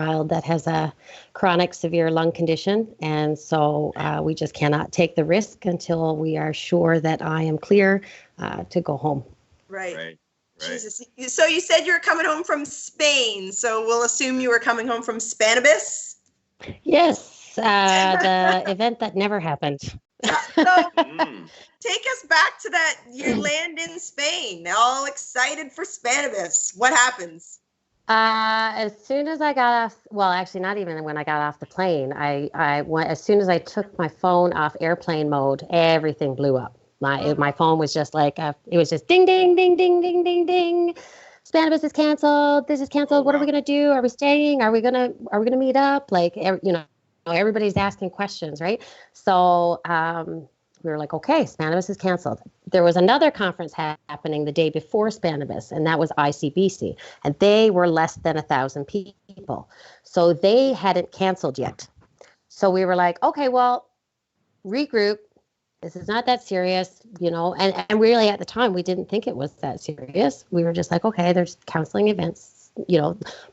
that has a chronic severe lung condition. And so we just cannot take the risk until we are sure that I am clear to go home. Right. Jesus. So you said you were coming home from Spain. So we'll assume you were coming home from Spannabis? Yes, the event that never happened. So take us back to that, you land in Spain, all excited for Spannabis. What happens? As soon as I got off, well, actually not even when I got off the plane, I went, as soon as I took my phone off airplane mode, everything blew up. My phone was just like, it was just ding, ding, ding, ding, ding, ding, ding. Spannabis is canceled. This is canceled. What are we going to do? Are we staying? Are we going to meet up? Like, everybody's asking questions, right? So, we were like, okay, Spannabis is canceled. There was another conference happening the day before Spannabis, and that was ICBC, and they were less than 1,000 people. So they hadn't canceled yet. So we were like, okay, well, regroup. This is not that serious, and really at the time we didn't think it was that serious. We were just like, okay, there's counseling events,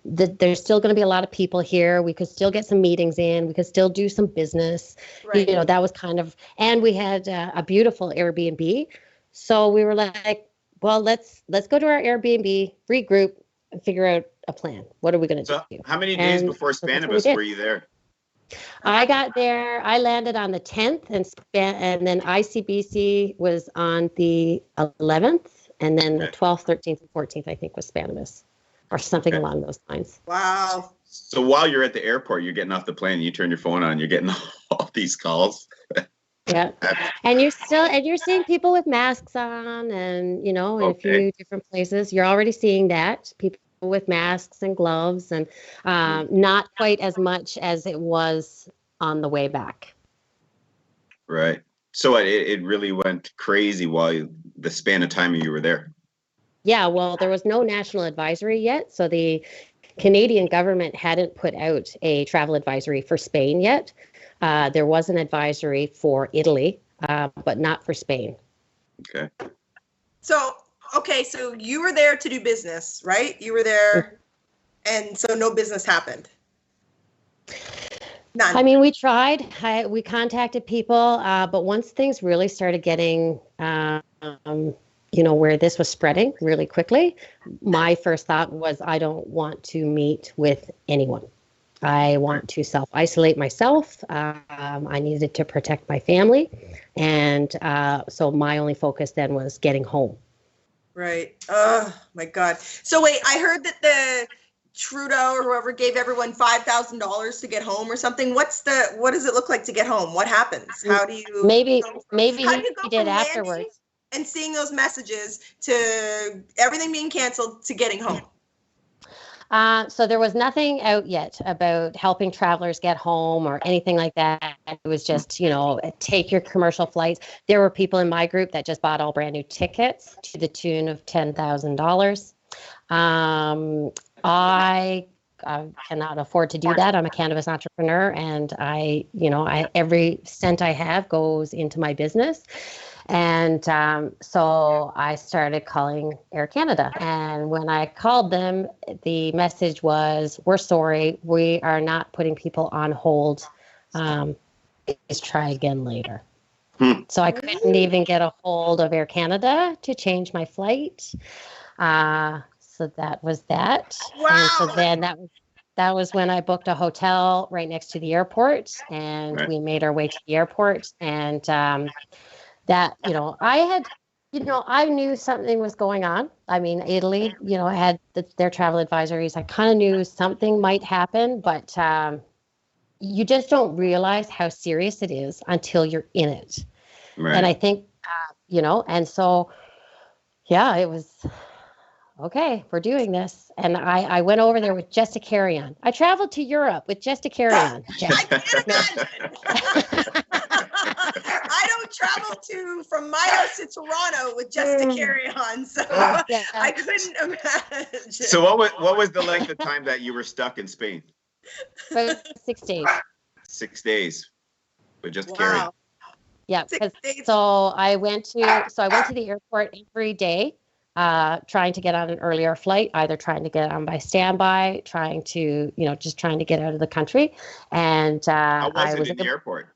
there's still going to be a lot of people here. We could still get some meetings in. We could still do some business. Right. That was kind of, and we had a beautiful Airbnb. So we were like, well, let's go to our Airbnb, regroup, and figure out a plan. What are we going to do? How many days before Spannabis were you there? I got there. I landed on the 10th, and then ICBC was on the 11th, and then the 12th, 13th, and 14th, I think, was Spannabis, or something along those lines. Wow. So while you're at the airport, you're getting off the plane, you turn your phone on, you're getting all these calls. Yeah, and you're seeing people with masks on, and in a few different places. You're already seeing that people with masks and gloves, and not quite as much as it was on the way back. Right. So it really went crazy while the span of time you were there. Yeah, well, there was no national advisory yet, so the Canadian government hadn't put out a travel advisory for Spain yet. There was an advisory for Italy, but not for Spain. Okay. So you were there to do business, right? You were there, and so no business happened. None. I mean, we tried. We contacted people, but once things really started getting, where this was spreading really quickly, my first thought was, I don't want to meet with anyone. I want to self-isolate myself. I needed to protect my family. And so my only focus then was getting home. Right. Oh, my God. So wait, I heard that the Trudeau or whoever gave everyone $5,000 to get home or something. What does it look like to get home? What happens? How do you... Maybe he did afterwards. And seeing those messages to everything being canceled to getting home. So there was nothing out yet about helping travelers get home or anything like that. It was just, take your commercial flights. There were people in my group that just bought all brand new tickets to the tune of $10,000. I cannot afford to do that. I'm a cannabis entrepreneur, and every cent I have goes into my business. And so I started calling Air Canada. And when I called them, the message was, we're sorry, we are not putting people on hold. Please try again later. So I couldn't even get a hold of Air Canada to change my flight. So that was that. Wow. And so then that was when I booked a hotel right next to the airport, and we made our way to the airport. And that, I knew something was going on. I mean, Italy, had their travel advisories. I kind of knew something might happen, but you just don't realize how serious it is until you're in it. Right. And I think, and so, yeah, it was, okay, we're doing this. And I went over there with just a carry-on. I traveled to Europe with just a carry-on. I can't imagine. I don't travel from my house to Toronto with just a carry-on, so yeah. I couldn't imagine. So what was the length of time that you were stuck in Spain? For 6 days. 6 days, but just carry. Yeah, so I went to the airport every day. trying to get on an earlier flight, either trying to get on by standby, trying to, just trying to get out of the country. And How was I it was in the airport?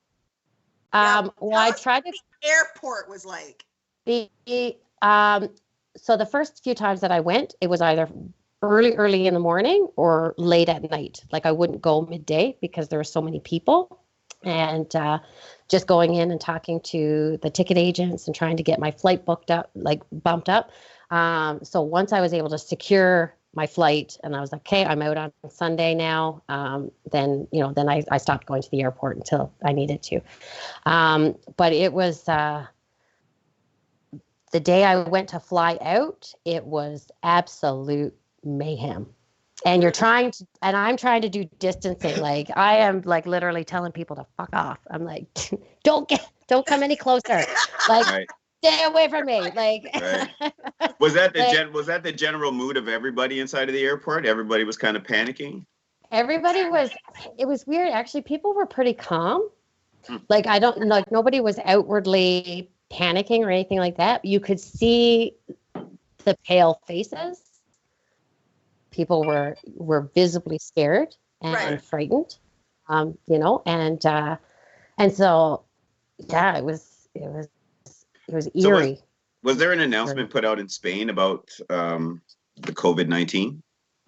well, I tell us tried to what the airport was like. be, so the first few times that I went, it was either early in the morning or late at night. Like I wouldn't go midday because there were so many people. And just going in and talking to the ticket agents and trying to get my flight booked up, like bumped up. So once I was able to secure my flight and I was like, okay, I'm out on Sunday now, then I stopped going to the airport until I needed to. But it was the day I went to fly out, it was absolute mayhem. And I'm trying to do distancing. Like I am like literally telling people to fuck off. I'm like, don't come any closer. Like Right. stay away from me. Like Right. Was that the general mood of everybody inside of the airport? Everybody was kind of panicking. It was weird. Actually, people were pretty calm. Like nobody was outwardly panicking or anything like that. You could see the pale faces. People were visibly scared and frightened, and so yeah, it was eerie. So was there an announcement put out in Spain about the COVID-19?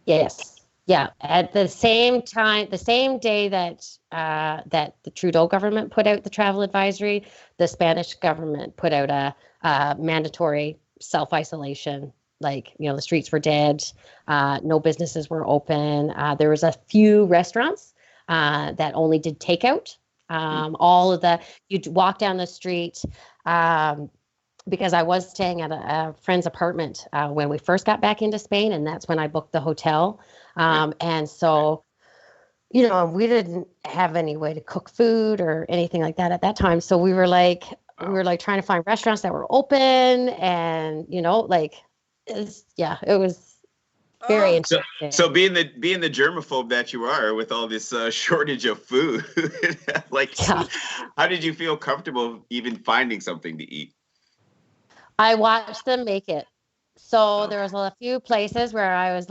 Yes, yeah. At the same time, the same day that the Trudeau government put out the travel advisory, the Spanish government put out a mandatory self-isolation. Like, the streets were dead. No businesses were open. There was a few restaurants that only did takeout. You'd walk down the street because I was staying at a friend's apartment when we first got back into Spain. And that's when I booked the hotel. And so, we didn't have any way to cook food or anything like that at that time. So we were like trying to find restaurants that were open and, it was very interesting. So being the germaphobe that you are with all this shortage of food, how did you feel comfortable even finding something to eat? I watched them make it. So there was a few places where I was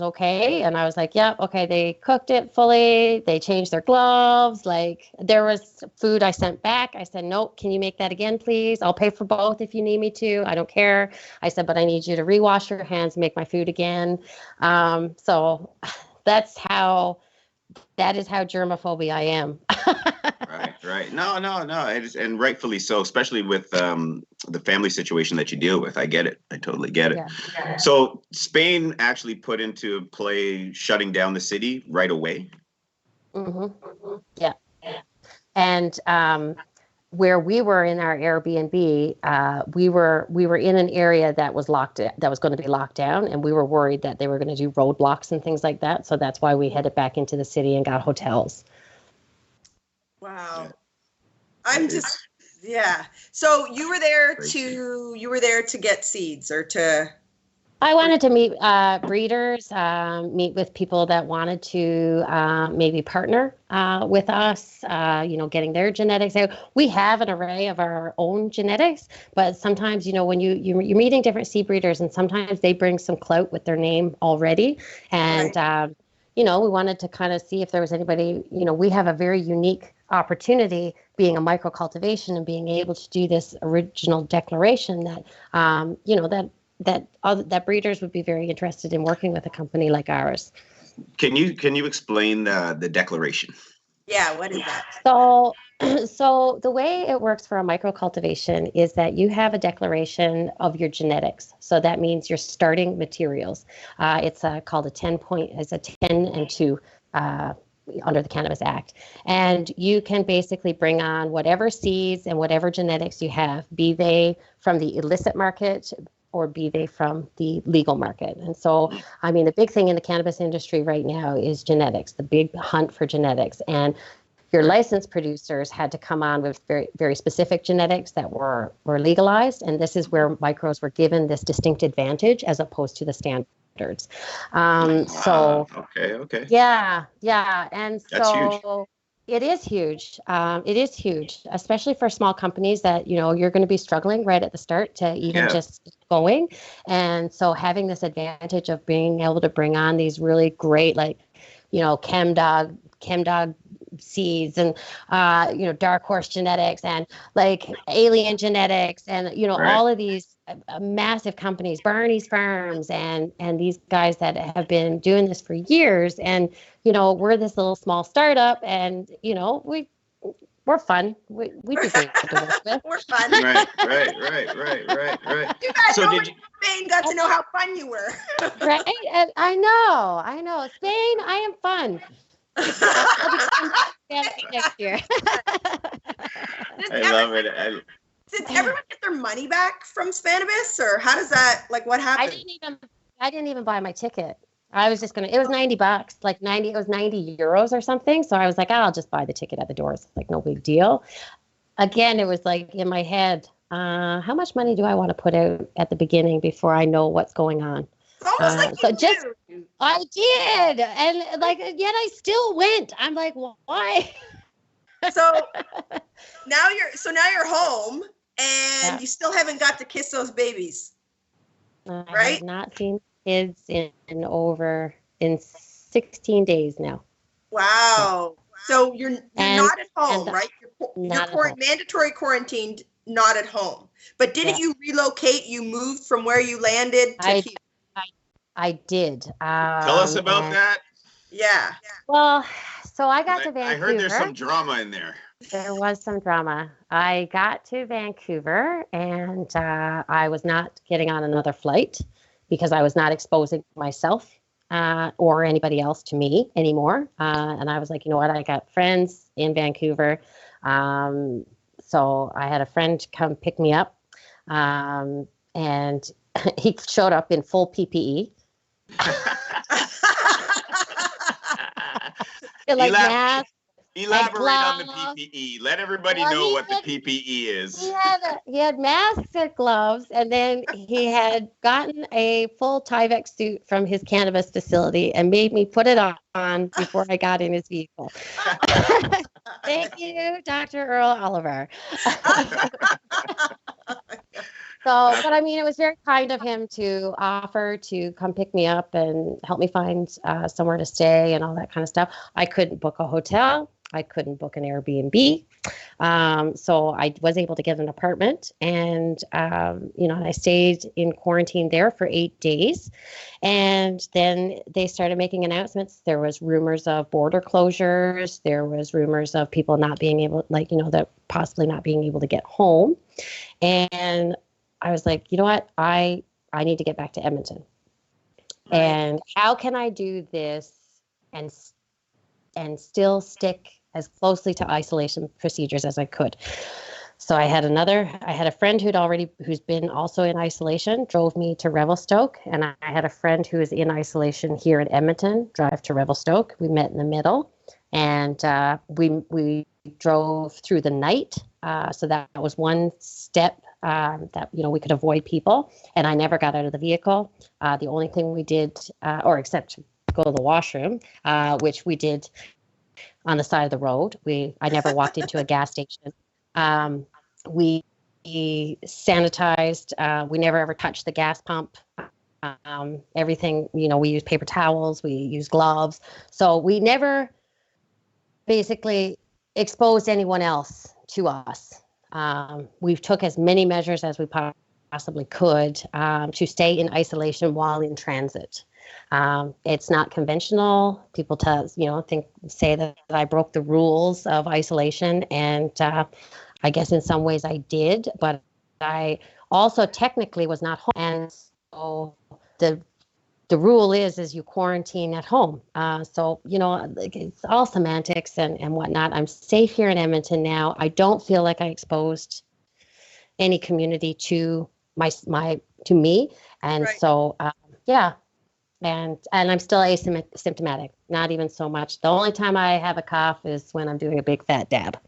okay. And I was like, yeah, okay. They cooked it fully. They changed their gloves. Like there was food I sent back. I said, nope, can you make that again, please? I'll pay for both if you need me to. I don't care. I said, but I need you to rewash your hands, make my food again. So that is how germophobia I am. Right. No. And rightfully so, especially with the family situation that you deal with. I get it. I totally get it. Yeah. So Spain actually put into play shutting down the city right away. Mm-hmm. Yeah. And where we were in our Airbnb, we were in an area that was going to be locked down, and we were worried that they were going to do roadblocks and things like that. So that's why we headed back into the city and got hotels. Wow. So you were there to get seeds or to. I wanted to meet breeders, meet with people that wanted to maybe partner with us, getting their genetics out. We have an array of our own genetics, but sometimes, when you're meeting different seed breeders, and sometimes they bring some clout with their name already. And, we wanted to kind of see if there was anybody, we have a very unique opportunity being a microcultivation and being able to do this original declaration that, that breeders would be very interested in working with a company like ours. Can you explain the declaration? Yeah, what is that? So the way it works for a microcultivation is that you have a declaration of your genetics. So that means your starting materials. It's called a 10 and 2 under the Cannabis Act. And you can basically bring on whatever seeds and whatever genetics you have, be they from the illicit market or be they from the legal market. And so, the big thing in the cannabis industry right now is genetics, the big hunt for genetics. And your licensed producers had to come on with very, very specific genetics that were legalized. And this is where micros were given this distinct advantage as opposed to the standards. So, okay. Yeah. And that's so huge. It is huge. It is huge, especially for small companies that, you're going to be struggling right at the start to even just going. And so having this advantage of being able to bring on these really great, like, ChemDog seeds and, Dark Horse Genetics and like Alien Genetics and, Right. all of these massive companies, Barney's Farms and these guys that have been doing this for years. And, we're this little small startup and, we're fun. We do great to work with. We're fun. Right. You guys, So nobody in Spain got to know how fun you were. Right? And I know. Spain, I am fun. I'll be coming next year. I love it. Did everyone get their money back from Spanibus, or how does that, like, what happened? I didn't even buy my ticket. I was just it was $90, it was 90 euros or something. So I was like, I'll just buy the ticket at the door. It's like no big deal. Again, it was like in my head, how much money do I want to put out at the beginning before I know what's going on? It's almost like I did. And yet I still went. I'm like, why? So now you're home and you still haven't got to kiss those babies. I right? have not seen kids in 16 days now. Wow. So you're not at home, right? You're mandatory quarantined, not at home. But didn't you relocate? You moved from where you landed to here. I did. Tell us about that. Yeah. Well, so I got to Vancouver. I heard there's some drama in there. There was some drama. I got to Vancouver and I was not getting on another flight because I was not exposing myself or anybody else to me anymore. And I was like, you know what? I got friends in Vancouver. So I had a friend come pick me up and he showed up in full PPE. Elaborate on the PPE. Let everybody know what the PPE is. He had masks and gloves, and then he had gotten a full Tyvek suit from his cannabis facility and made me put it on before I got in his vehicle. Thank you, Dr. Earl Oliver. But I mean, it was very kind of him to offer to come pick me up and help me find somewhere to stay and all that kind of stuff. I couldn't book a hotel. I couldn't book an Airbnb. So I was able to get an apartment and, I stayed in quarantine there for 8 days. And then they started making announcements. There was rumors of border closures. There was rumors of people not being able, that possibly not being able to get home. And I was like, you know what? I need to get back to Edmonton. Right. And how can I do this and still stick as closely to isolation procedures as I could? So I had a friend who's been also in isolation, drove me to Revelstoke. And I had a friend who is in isolation here in Edmonton, drive to Revelstoke. We met in the middle and we drove through the night. So that was one step that, we could avoid people. And I never got out of the vehicle. The only thing we did, except go to the washroom, which we did on the side of the road. I never walked into a gas station. We sanitized. We never ever touched the gas pump. Everything, we used paper towels, we used gloves. So we never basically exposed anyone else to us. We took as many measures as we possibly could to stay in isolation while in transit. It's not conventional. People say that I broke the rules of isolation, and I guess in some ways I did, but I also technically was not home. And so the rule is you quarantine at home. So, it's all semantics and whatnot. I'm safe here in Edmonton now. I don't feel like I exposed any community to me. And right. So, And I'm still asymptomatic, not even so much. The only time I have a cough is when I'm doing a big fat dab.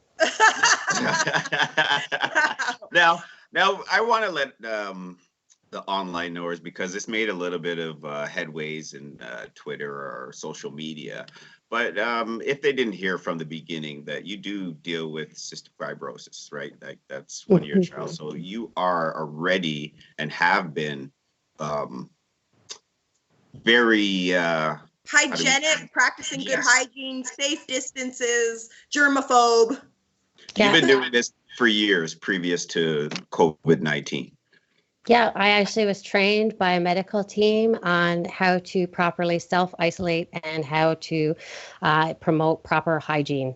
Now I want to let the online knowers, because this made a little bit of headways in Twitter or social media. But if they didn't hear from the beginning that you do deal with cystic fibrosis, right? Like that's one of your trials. So you are already and have been very hygienic, practicing good hygiene, safe distances, germaphobe. You've been doing this for years previous to COVID-19. Yeah, I actually was trained by a medical team on how to properly self-isolate and how to promote proper hygiene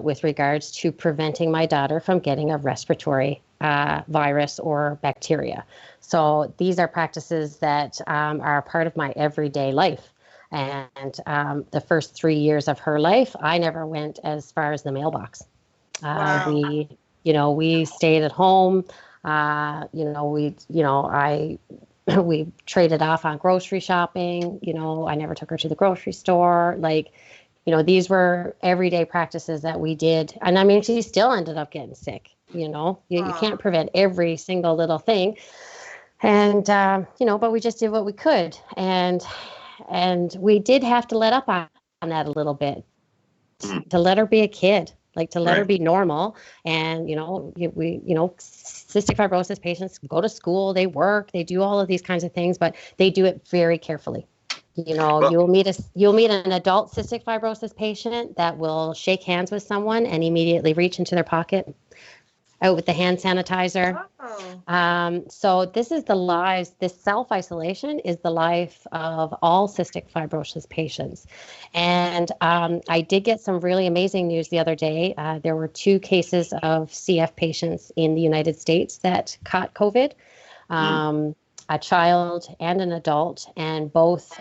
with regards to preventing my daughter from getting a respiratory virus or bacteria. So these are practices that are a part of my everyday life. And the first 3 years of her life, I never went as far as the mailbox. Wow. We stayed at home. We traded off on grocery shopping. I never took her to the grocery store. These were everyday practices that we did. And I mean, she still ended up getting sick. You can't prevent every single little thing. And, but we just did what we could. And we did have to let up on that a little bit to let her be a kid. To let her be normal. And, cystic fibrosis patients go to school, they work, they do all of these kinds of things, but they do it very carefully. You'll meet an adult cystic fibrosis patient that will shake hands with someone and immediately reach into their pocket out with the hand sanitizer. So this self-isolation is the life of all cystic fibrosis patients. And I did get some really amazing news the other day. There were 2 cases of CF patients in the United States that caught COVID, a child and an adult, and both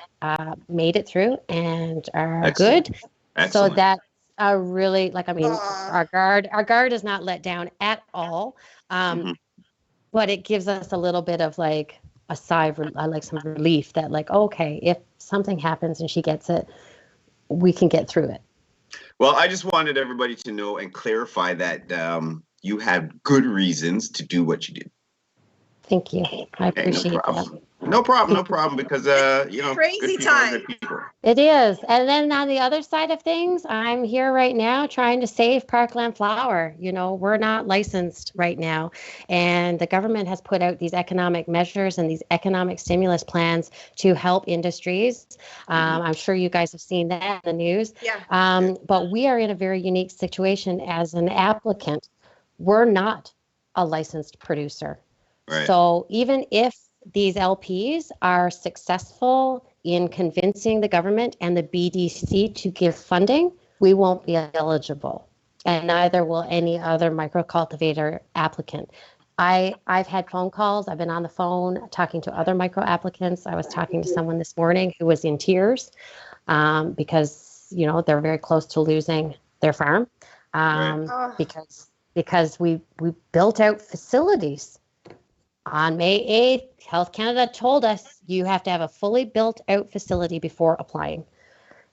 made it through and are good. Excellent. So that really, our guard is not let down at all. But it gives us a little bit of a sigh of some relief that okay, if something happens and she gets it, we can get through it. Well, I just wanted everybody to know and clarify that you had good reasons to do what you did. Thank you. I appreciate that. No problem, because, crazy time. It is. And then on the other side of things, I'm here right now trying to save Parkland Flower. We're not licensed right now. And the government has put out these economic measures and these economic stimulus plans to help industries. I'm sure you guys have seen that in the news. Yeah. But we are in a very unique situation as an applicant. We're not a licensed producer. Right. So even if these LPs are successful in convincing the government and the BDC to give funding, we won't be eligible, and neither will any other microcultivator applicant. I've had phone calls. I've been on the phone talking to other micro applicants. I was talking to someone this morning who was in tears because they're very close to losing their farm because we built out facilities. On May 8th, Health Canada told us you have to have a fully built out facility before applying.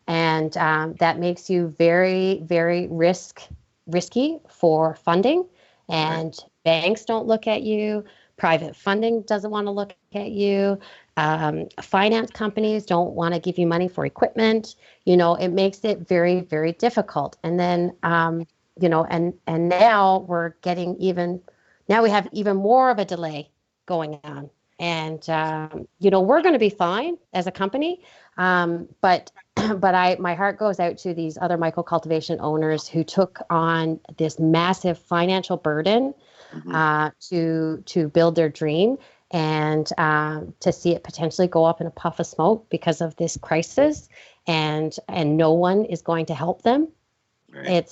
And that makes you very, very risky for funding. And banks don't look at you. Private funding doesn't want to look at you. Finance companies don't want to give you money for equipment. It makes it very, very difficult. And then, and now we're getting now we have even more of a delay going on. And, we're going to be fine as a company. But my heart goes out to these other microcultivation owners who took on this massive financial burden to build their dream and to see it potentially go up in a puff of smoke because of this crisis. And no one is going to help them. Right.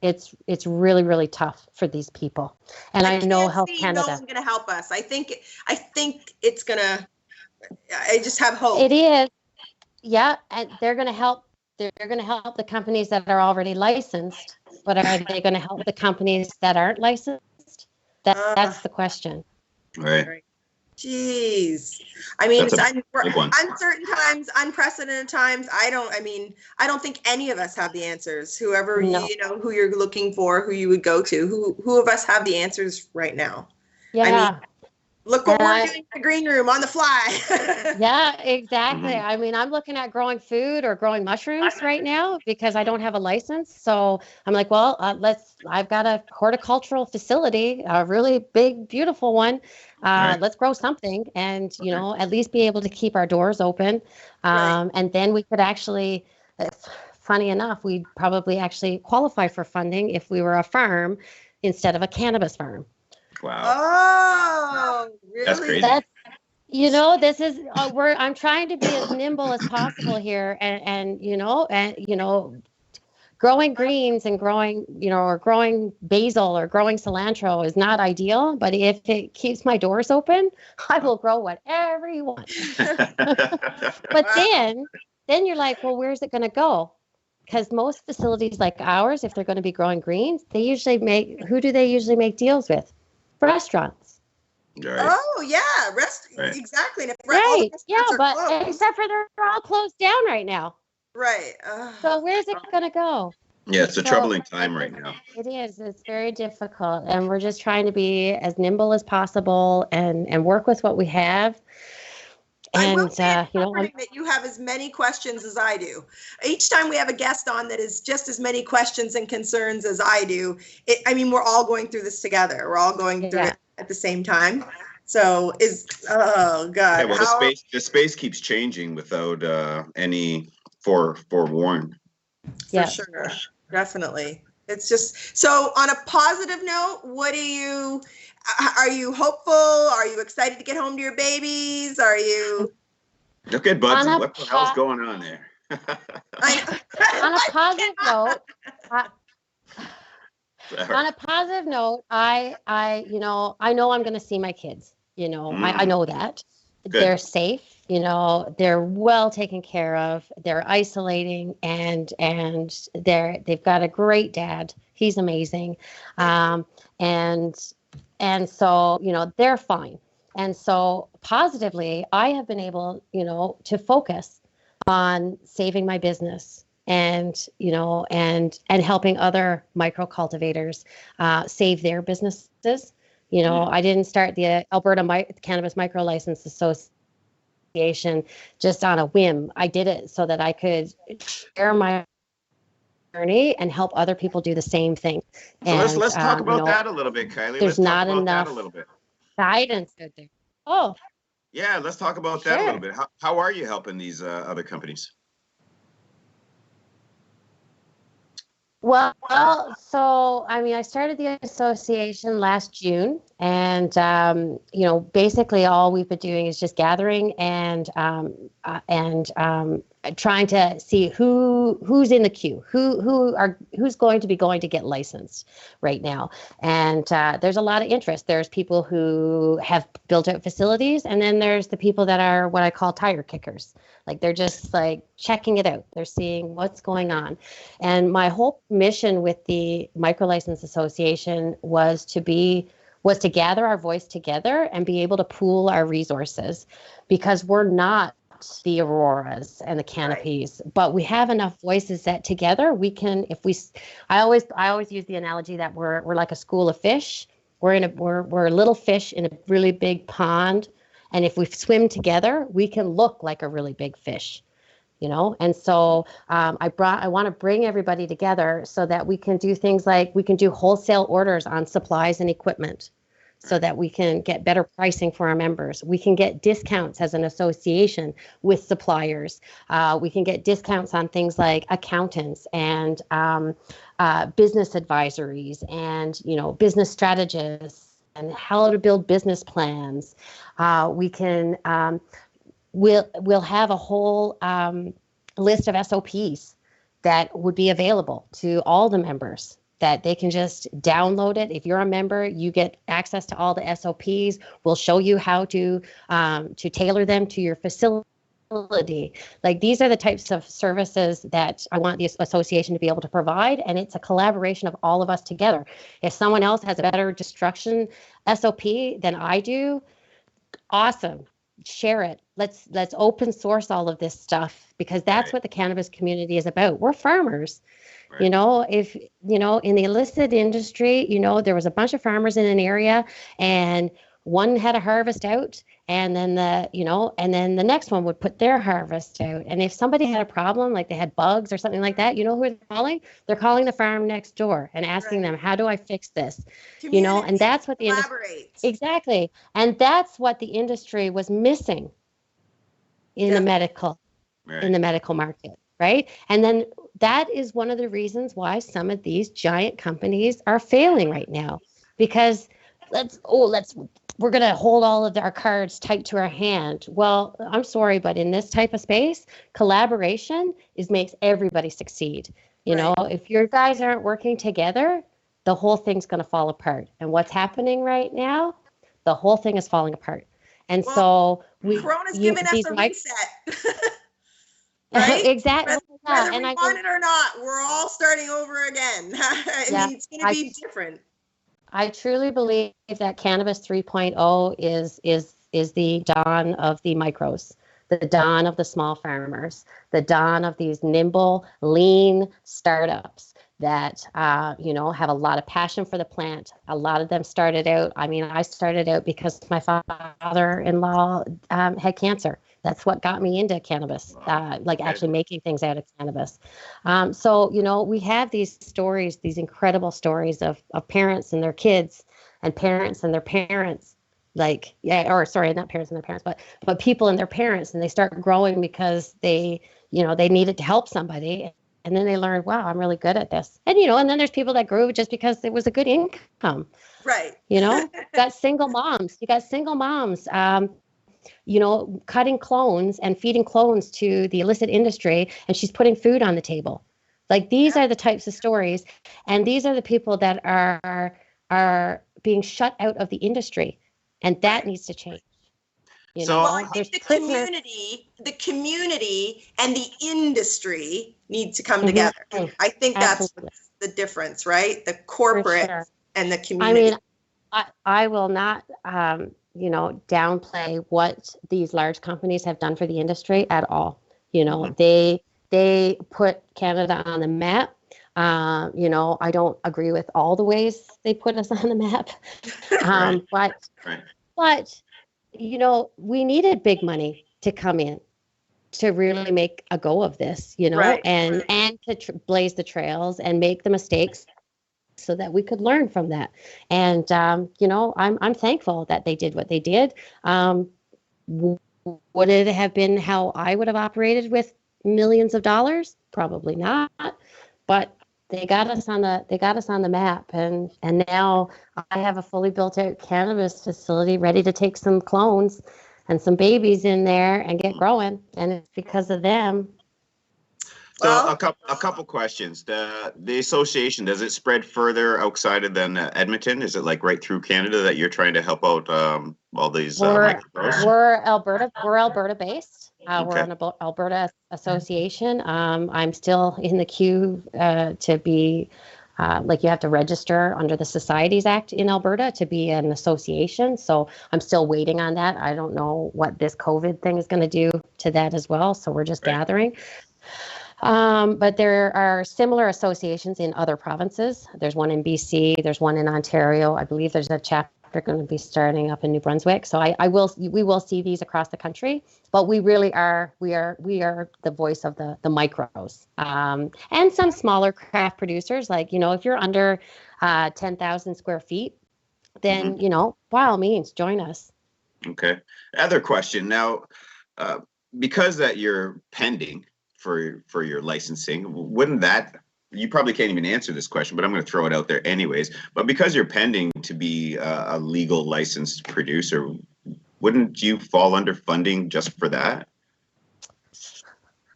It's really, really tough for these people. And I know Health Canada. No one's going to help us. I think it's going to, I just have hope. It is. Yeah. And they're going to help. They're going to help the companies that are already licensed, but are they going to help the companies that aren't licensed? That's the question. Right. Jeez. I mean, it's uncertain times, unprecedented times. I don't think any of us have the answers. Whoever, who you're looking for, who you would go to, who of us have the answers right now? Yeah. Look what And we're doing in the green room on the fly. Yeah, exactly. Mhm. I mean, I'm looking at growing food or growing mushrooms right now because I don't have a license. So I'm like, well, I've got a horticultural facility, a really big, beautiful one. Right. Let's grow something and, at least be able to keep our doors open. Right. And then we could actually, funny enough, we'd probably actually qualify for funding if we were a farm instead of a cannabis farm. Wow. Oh, That's really? crazy. This is I'm trying to be as nimble as possible here, and growing greens and growing, or growing basil or growing cilantro is not ideal, but if it keeps my doors open, I will grow whatever you want. But then you're like, well, where's it going to go? Because most facilities like ours, if they're going to be growing greens, who do they usually make deals with? Restaurants. Right. Oh yeah, Right. exactly. And if all Right. the Yeah, restaurants are but closed, except for they're all closed down right now. right. So where's it going to go? Yeah, it's a So troubling time right now. it is. It's very difficult, and we're just trying to be as nimble as possible and work with what we have. I will And say it's comforting that you have as many questions as I do. Each time we have a guest on that is just as many questions and concerns as I do, we're all going through this together. We're all going through it at the same time. So oh God. Yeah, well, the space keeps changing without any forewarned. For sure. Definitely. It's just, so on a positive note, are you hopeful? Are you excited to get home to your babies? Are you? Look at Buds. What the hell's going on there? On a positive note, I know I'm going to see my kids. I know that. Good. They're safe. They're well taken care of. They're isolating, and they've got a great dad. He's amazing, and so they're fine. And so positively, I have been able to focus on saving my business and helping other micro cultivators save their businesses. I didn't start the Alberta Cannabis Micro License Association just on a whim. I did it so that I could share my journey and help other people do the same thing. So let's talk about that a little bit, Kylie. There's not talk about enough that a little bit. Guidance out there. Oh, yeah, let's talk about that a little bit. How are you helping these other companies? Well, so I started the association last June, and basically all we've been doing is just gathering and trying to see who's in the queue, who's going to get licensed right now. And there's a lot of interest. There's people who have built out facilities, and then there's the people that are what I call tire kickers. Like they're just like checking it out. They're seeing what's going on. And my whole mission with the Micro License Association was to gather our voice together and be able to pool our resources, because we're not the Auroras and the Canopies, but we have enough voices that together we can, I always use the analogy that we're like a school of fish. We're a little fish in a really big pond. And if we swim together, we can look like a really big fish, And so I want to bring everybody together so that we can do things like we can do wholesale orders on supplies and equipment, so that we can get better pricing for our members. We can get discounts as an association with suppliers. We can get discounts on things like accountants and business advisories and business strategists and how to build business plans. We'll have a whole list of SOPs that would be available to all the members, that they can just download it. If you're a member, you get access to all the SOPs. We'll show you how to tailor them to your facility. Like these are the types of services that I want the association to be able to provide, and it's a collaboration of all of us together. If someone else has a better destruction SOP than I do, awesome. Share it. Let's open source all of this stuff, because that's what the cannabis community is about. We're farmers. Right. If in the illicit industry, there was a bunch of farmers in an area, and one had a harvest out, and then the next one would put their harvest out. And if somebody had a problem, like they had bugs or something like that, you know who they're calling? They're calling the farm next door and asking them, how do I fix this? And that's what the industry, exactly. And that's what the industry was missing in the medical, in the medical market. Right. And then that is one of the reasons why some of these giant companies are failing right now, because we're going to hold all of our cards tight to our hand. Well, I'm sorry, but in this type of space, collaboration makes everybody succeed. You know, if your guys aren't working together, the whole thing's going to fall apart. And what's happening right now, the whole thing is falling apart. And Corona's giving us a reset. Right? Exactly. Whether we want it or not, we're all starting over again. I mean, it's going to be different. I truly believe that Cannabis 3.0 is the dawn of the micros, the dawn of the small farmers, the dawn of these nimble, lean startups that have a lot of passion for the plant. A lot of them started out. I mean, I started out because my father-in-law had cancer. That's what got me into cannabis, actually making things out of cannabis. So, we have these stories, these incredible stories of parents and their kids and parents and their parents, not parents and their parents, but people and their parents, and they start growing because they needed to help somebody. And then they learned, wow, I'm really good at this. And, and then there's people that grew just because it was a good income. Right. You got single moms. Cutting clones and feeding clones to the illicit industry, and she's putting food on the table. Like, these are the types of stories, and these are the people that are being shut out of the industry, and that needs to change. I think the community and the industry need to come together. I think that's the difference, right? The corporate and the community. I mean, I will not downplay what these large companies have done for the industry at all. They put Canada on the map. I don't agree with all the ways they put us on the map. But we needed big money to come in to really make a go of this, and to blaze the trails and make the mistakes so that we could learn from that. And, I'm thankful that they did what they did. Would it have been how I would have operated with millions of dollars? Probably not. But they got us on the map. And now I have a fully built out cannabis facility ready to take some clones and some babies in there and get growing. And it's because of them. So a couple questions. The association, does it spread further outside of than Edmonton? Is it like right through Canada that you're trying to help out all these? We're Alberta based. We're an Alberta association. I'm still in the queue to be you have to register under the Societies Act in Alberta to be an association. So I'm still waiting on that. I don't know what this COVID thing is going to do to that as well. So we're just gathering. But there are similar associations in other provinces. There's one in BC. There's one in Ontario. I believe there's a chapter going to be starting up in New Brunswick. So we will see these across the country. But we really are. We are the voice of the micros and some smaller craft producers. If you're under 10,000 square feet, then by all means join us. Okay. Other question now, because that you're pending for your licensing, wouldn't that, you probably can't even answer this question, but I'm going to throw it out there anyways, but because you're pending to be a legal licensed producer, wouldn't you fall under funding just for that?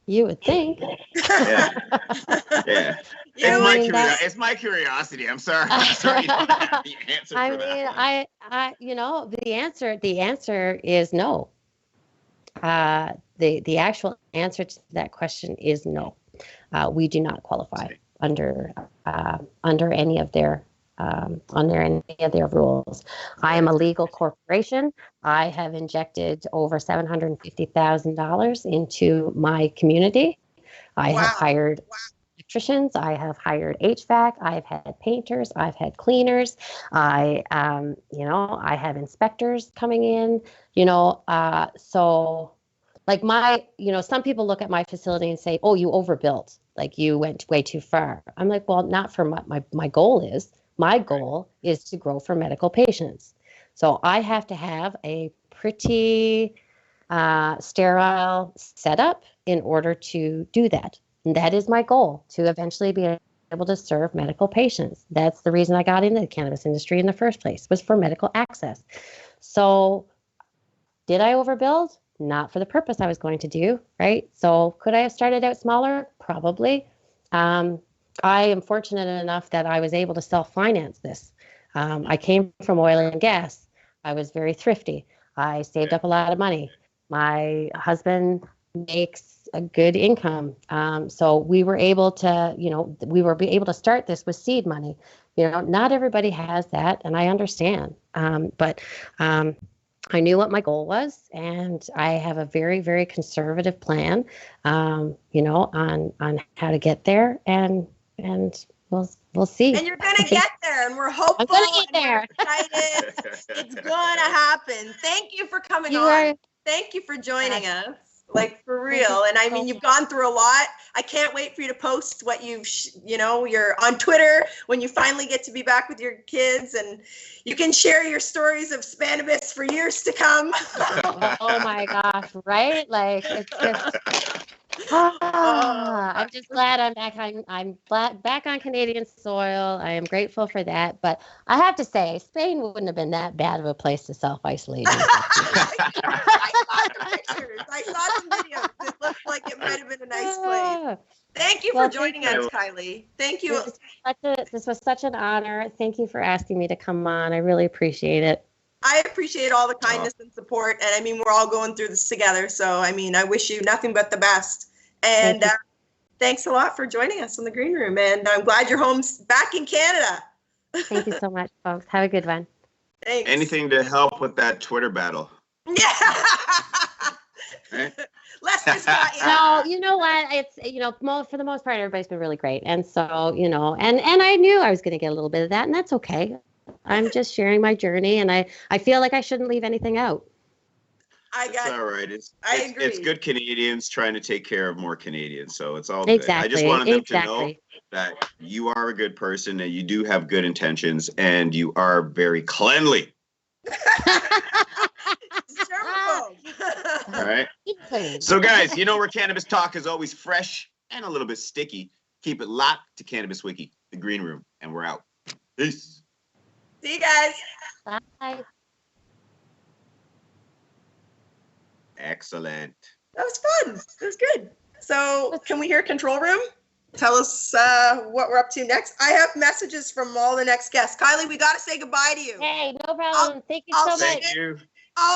You would think. Yeah. It's my curiosity. I'm sorry. I'm sorry. The answer for that. The answer is no. The actual answer to that question is no. We do not qualify under any of their rules. I am a legal corporation. I have injected over $750,000 into my community. I have hired electricians, I have hired HVAC, I've had painters, I've had cleaners, I have inspectors coming in, so like some people look at my facility and say, oh, you overbuilt, like you went way too far. I'm like, well, not for my goal is. My goal is to grow for medical patients. So I have to have a pretty sterile setup in order to do that. And that is my goal, to eventually be able to serve medical patients. That's the reason I got into the cannabis industry in the first place, was for medical access. So did I overbuild? Not for the purpose I was going to do, right? So could I have started out smaller? Probably. I am fortunate enough that I was able to self-finance this. I came from oil and gas. I was very thrifty. I saved up a lot of money. My husband makes a good income. So we were able to, start this with seed money. Not everybody has that, and I understand. But I knew what my goal was, and I have a very, very conservative plan, on how to get there, and we'll see. And you're gonna get there, and we're hopeful. I'm gonna get there. Excited. It's gonna happen. Thank you for coming on. Thank you for joining us. Like, for real. And I mean, you've gone through a lot. I can't wait for you to post what you're on Twitter when you finally get to be back with your kids, and you can share your stories of Spannabis for years to come. Oh my gosh, right? Like, it's just, I'm just glad I'm back on Canadian soil. I am grateful for that. But I have to say, Spain wouldn't have been that bad of a place to self-isolate. I saw some pictures. I saw some videos. It looked like it might have been a nice place. Thank you for joining us, Kylie. Thank you. This was such an honor. Thank you for asking me to come on. I really appreciate it. I appreciate all the kindness and support. And I mean, we're all going through this together. So, I mean, I wish you nothing but the best. And thanks a lot for joining us in the green room. And I'm glad you're home back in Canada. Thank you so much, folks. Have a good one. Thanks. Anything to help with that Twitter battle. Yeah. Right? Lester's got you. No, you know what? It's, for the most part, everybody's been really great. And so, and I knew I was going to get a little bit of that, and that's okay. I'm just sharing my journey, and I feel like I shouldn't leave anything out. It's all right. I agree. It's good Canadians trying to take care of more Canadians, so it's all good. Exactly. I just wanted them to know that you are a good person, and you do have good intentions, and you are very cleanly. All right. So, guys, where cannabis talk is always fresh and a little bit sticky. Keep it locked to Cannabis Wiki, the green room, and we're out. Peace. See you guys. Bye. Excellent. That was fun. It was good. So, can we hear Control Room? Tell us what we're up to next. I have messages from all the next guests. Kylie, we got to say goodbye to you. Hey, no problem. Thank you so much. Thank you.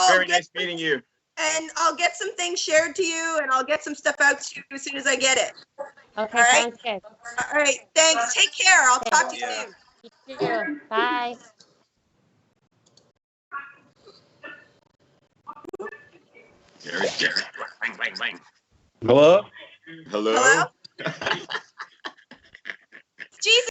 Very nice meeting you. And I'll get some things shared to you, and I'll get some stuff out to you as soon as I get it. Okay, all right? Sounds good. All right, thanks. Take care. I'll talk to you soon. You too. Bye. Jared. Bang, bang, bang. Hello? Hello? Hello?